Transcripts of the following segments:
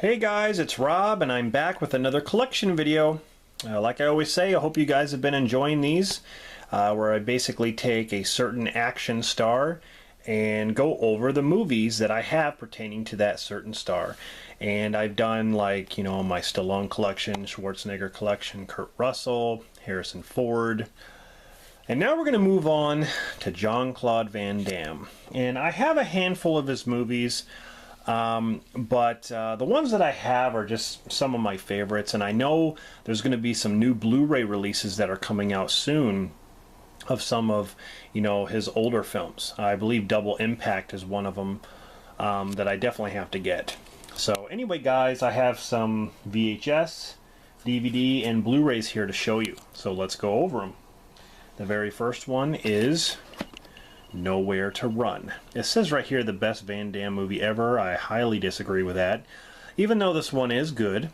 Hey guys, it's Rob and I'm back with another collection video. Like I always say, I hope you guys have been enjoying these, where I basically take a certain action star and go over the movies that I have pertaining to that certain star. And I've done, like, you know, my Stallone collection, Schwarzenegger collection, Kurt Russell, Harrison Ford. And now we're going to move on to Jean-Claude Van Damme. And I have a handful of his movies. But the ones that I have are just some of my favorites, and I know there's going to be some new Blu-ray releases that are coming out soon of some of, you know, his older films. I believe Double Impact is one of them that I definitely have to get. So anyway, guys, I have some VHS, DVD, and Blu-rays here to show you. So let's go over them. The very first one is Nowhere to Run. It says right here the best Van Damme movie ever. I highly disagree with that. Even though this one is good,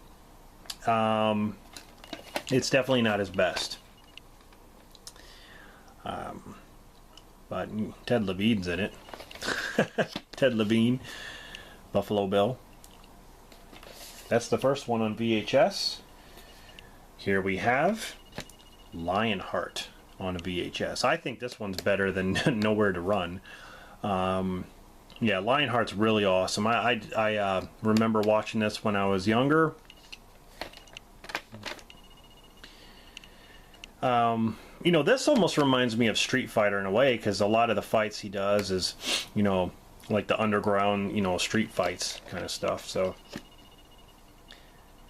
it's definitely not his best. But Ted Levine's in it. Ted Levine, Buffalo Bill. That's the first one on VHS. Here we have Lionheart on a VHS. I think this one's better than Nowhere to Run. Yeah, Lionheart's really awesome. I remember watching this when I was younger. You know, this almost reminds me of Street Fighter in a way, because a lot of the fights he does is, you know, like the underground, you know, street fights kind of stuff. So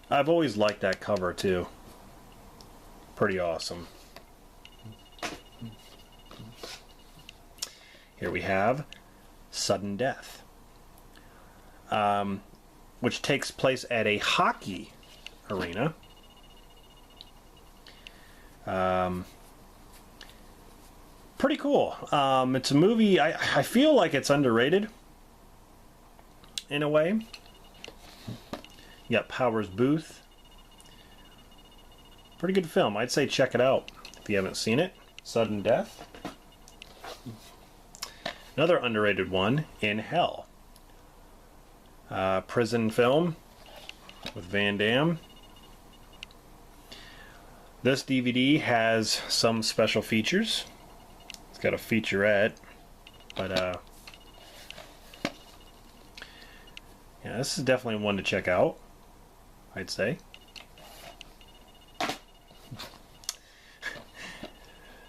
I've always liked that cover too. Pretty awesome. Here we have Sudden Death, which takes place at a hockey arena. Pretty cool. It's a movie, I feel like it's underrated in a way. Yep, Powers Booth. Pretty good film. I'd say check it out if you haven't seen it. Sudden Death. Another underrated one, In Hell. Prison film with Van Damme. This DVD has some special features. It's got a featurette, but yeah, this is definitely one to check out, I'd say.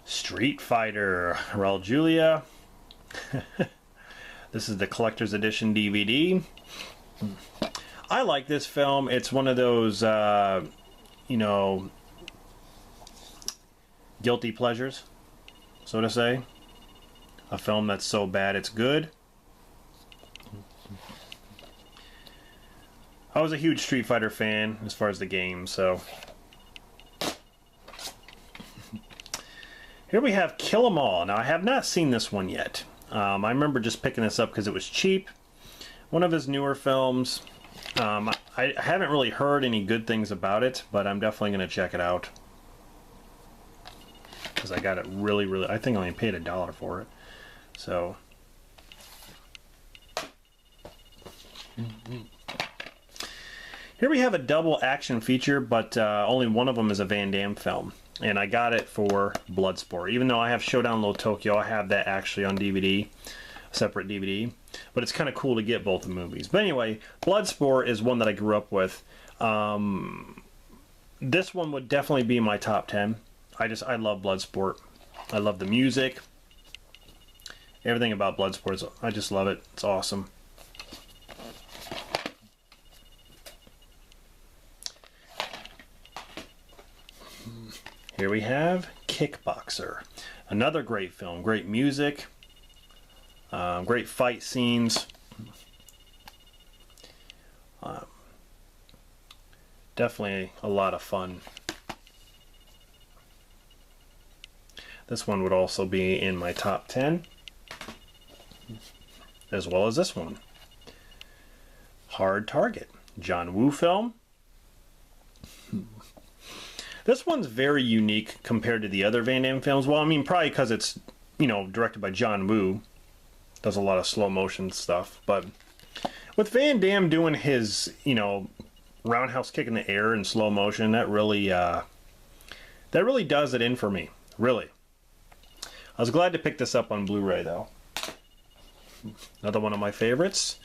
Street Fighter, Raul Julia. This is the collector's edition DVD. I like this film. It's one of those, you know, guilty pleasures, so to say. A film that's so bad it's good. I was a huge Street Fighter fan as far as the game, so. Here we have Kill 'Em All. Now, I have not seen this one yet. I remember just picking this up because it was cheap. One of his newer films. I haven't really heard any good things about it, but I'm definitely going to check it out. Because I got it really, I think I only paid $1 for it. So. Here we have a double action feature, but only one of them is a Van Damme film. And I got it for Bloodsport. Even though I have Showdown Low Tokyo, I have that actually on DVD, a separate DVD. But it's kind of cool to get both the movies. But anyway, Bloodsport is one that I grew up with. This one would definitely be my top 10. I love Bloodsport. I love the music. Everything about Bloodsport, I just love it. It's awesome. Here we have Kickboxer. Another great film. Great music. Great fight scenes. Definitely a lot of fun. This one would also be in my top 10. As well as this one. Hard Target. John Woo film. This one's very unique compared to the other Van Damme films. Well, I mean, probably because it's, you know, directed by John Woo. Does a lot of slow motion stuff. But with Van Damme doing his, you know, roundhouse kick in the air in slow motion, that really does it in for me. Really. I was glad to pick this up on Blu-ray though. Another one of my favorites,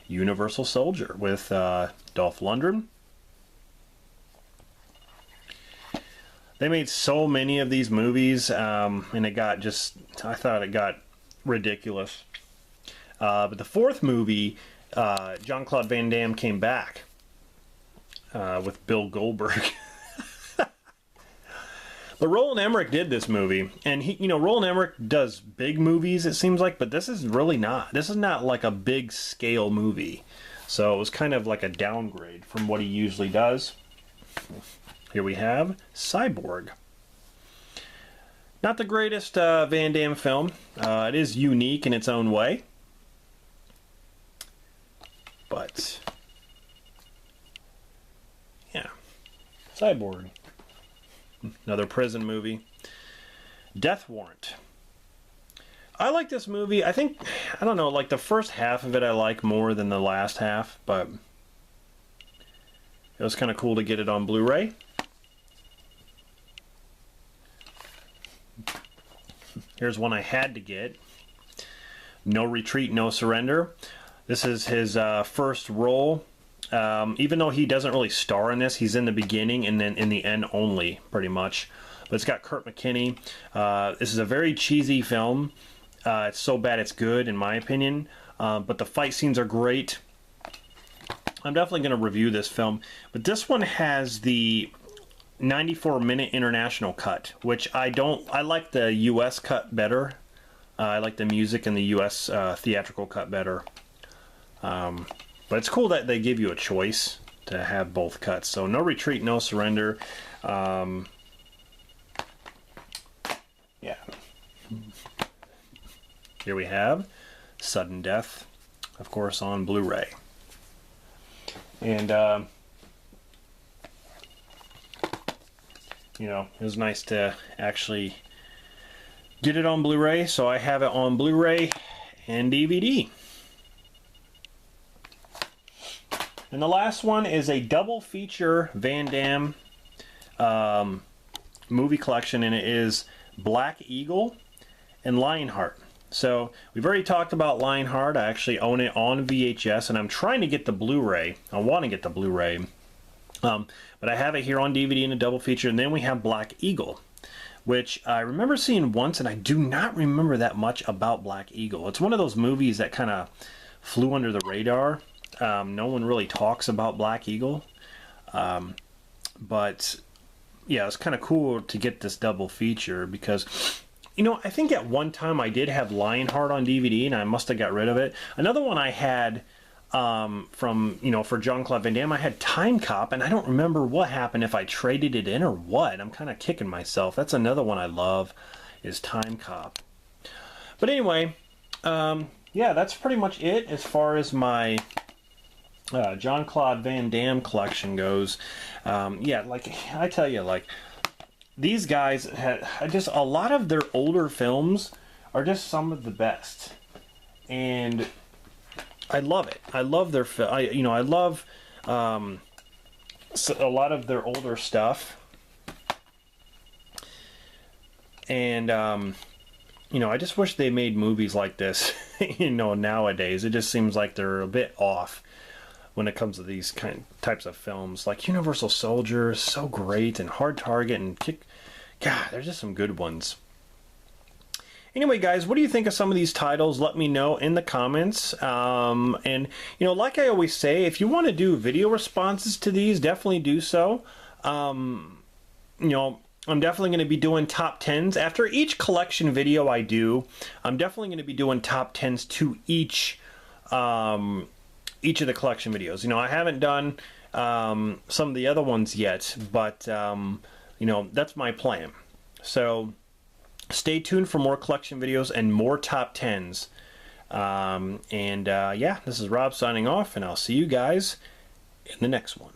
Universal Soldier with Dolph Lundgren. They made so many of these movies, and it got just, I thought it got ridiculous. But the fourth movie, Jean-Claude Van Damme came back with Bill Goldberg. But Roland Emmerich did this movie, and he, you know, Roland Emmerich does big movies, it seems like, but this is really not. This is not like a big scale movie. So it was kind of like a downgrade from what he usually does. Here we have Cyborg. Not the greatest Van Damme film. It is unique in its own way. But, yeah. Cyborg. Another prison movie. Death Warrant. I like this movie. I think, I don't know, like the first half of it I like more than the last half, but it was kind of cool to get it on Blu-ray. Here's one I had to get. No Retreat, No Surrender. This is his first role. Even though he doesn't really star in this, he's in the beginning and then in the end only, pretty much. But it's got Kurt McKinney. This is a very cheesy film. It's so bad it's good, in my opinion. But the fight scenes are great. I'm definitely going to review this film. But this one has the 94-minute international cut, which I like the US cut better. I like the music in the US theatrical cut better. But it's cool that they give you a choice to have both cuts. So No Retreat, No Surrender. Yeah. Here we have Sudden Death, of course, on Blu-ray. And, you know, it was nice to actually get it on Blu-ray. So I have it on Blu-ray and DVD. And the last one is a double feature Van Damme movie collection, and it is Black Eagle and Lionheart. So we've already talked about Lionheart. I actually own it on VHS, and I'm trying to get the Blu-ray. I want to get the Blu-ray, but I have it here on DVD in a double feature. And then we have Black Eagle, which I remember seeing once, and I do not remember that much about Black Eagle. It's one of those movies that kind of flew under the radar. No one really talks about Black Eagle, but yeah, it's kind of cool to get this double feature because, you know, I think at one time I did have Lionheart on DVD and I must have got rid of it. Another one I had from, you know, for Jean-Claude Van Damme, I had Time Cop, and I don't remember what happened, if I traded it in or what. I'm kind of kicking myself. That's another one I love, is Time Cop. But anyway, yeah, that's pretty much it as far as my Jean-Claude Van Damme collection goes. Yeah, like I tell you, like these guys had just a lot of their older films are just some of the best, and I love it. I love their I love a lot of their older stuff, and you know, I just wish they made movies like this. You know, nowadays it just seems like they're a bit off when it comes to these types of films. Like Universal Soldier is so great, and Hard Target, and God, there's just some good ones. Anyway, guys, what do you think of some of these titles? Let me know in the comments. And, you know, like I always say, if you want to do video responses to these, definitely do so. You know, I'm definitely going to be doing top 10s. After each collection video I do, I'm definitely going to be doing top 10s to each of the collection videos. You know, I haven't done some of the other ones yet, but you know, that's my plan. So stay tuned for more collection videos and more top 10s. Yeah, this is Rob signing off, and I'll see you guys in the next one.